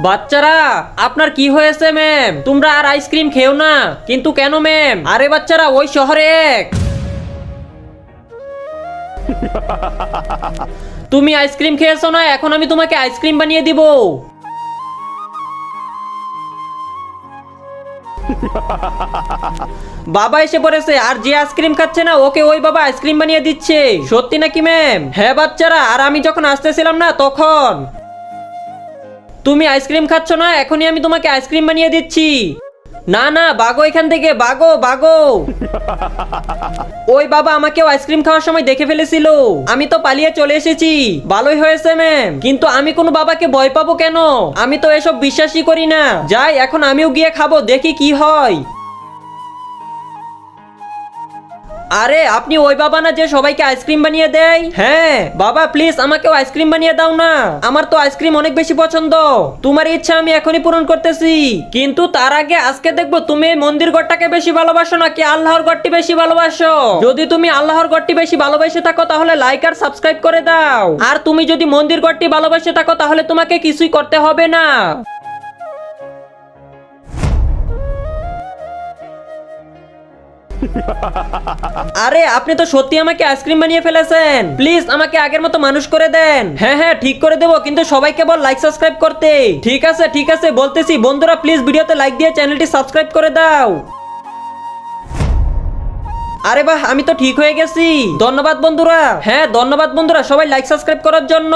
বাচ্চারা আপনার কি হয়েছে ম্যাম? তোমরা আর আইসক্রিম খেও না। কিন্তু কেন ম্যাম? আরে বাচ্চারা ওই শহরে এক তুমি আইসক্রিম খেয়েছো না, এখন আমি তোমাকে আইসক্রিম বানিয়ে দিব। বাবা এসে পড়েছে, আর যে আইসক্রিম খাচ্ছে না ওকে ওই বাবা আইসক্রিম বানিয়ে দিচ্ছে। সত্যি নাকি ম্যাম? হ্যাঁ বাচ্চারা, আর আমি যখন আসতেছিলাম না তখন তুমি আইসক্রিম খাচ্ছ না, এখনই আমি তোমাকে আইসক্রিম বানিয়ে দিচ্ছি। না না, বাগো এখান থেকে, বাগো বাগো। ওই বাবা আমাকেও আইসক্রিম খাওয়ার সময় দেখে ফেলেছিল, আমি তো পালিয়ে চলে এসেছি। ভালোই হয়েছে ম্যাম, কিন্তু আমি কোনো বাবাকে ভয় পাবো কেন? আমি তো এসব বিশ্বাসই করি না। যাই, এখন আমিও গিয়ে খাবো, দেখি কি হয়। আরে আপনি ওই বাবা না যে সবাইকে আইসক্রিম বানিয়ে দেয়? হ্যাঁ বাবা, প্লিজ আমাকেও আইসক্রিম বানিয়ে দাও না, আমার তো আইসক্রিম অনেক বেশি পছন্দ। তোমার ইচ্ছা আমি এখনই পূরণ করতেছি, কিন্তু তার আগে আজকে দেখবো তুমি এই মন্দির ঘরটাকে বেশি ভালোবাসো নাকি আল্লাহর ঘরটি বেশি ভালোবাসো। যদি তুমি আল্লাহর ঘরটি বেশি ভালোবেসে থাকো তাহলে লাইক আর সাবস্ক্রাইব করে দাও, আর তুমি যদি মন্দির ঘরটি ভালোবেসে থাকো তাহলে তোমাকে কিছুই করতে হবে না। আরে আপনি তো সত্যি আমাকে আইসক্রিম বানিয়ে ফেলেছেন, প্লিজ আমাকে আগের মতো মানুষ করে দেন। হ্যাঁ হ্যাঁ ঠিক করে দেবো, কিন্তু সবাইকে বল লাইক সাবস্ক্রাইব করতে। ঠিক আছে বলতেছি। বন্ধুরা প্লিজ ভিডিওতে লাইক দিয়ে চ্যানেলটি সাবস্ক্রাইব করে দাও। আরে বাহ, আমি তো ঠিক হয়ে গেছি। ধন্যবাদ বন্ধুরা। হ্যাঁ ধন্যবাদ বন্ধুরা, সবাই লাইক সাবস্ক্রাইব করার জন্য।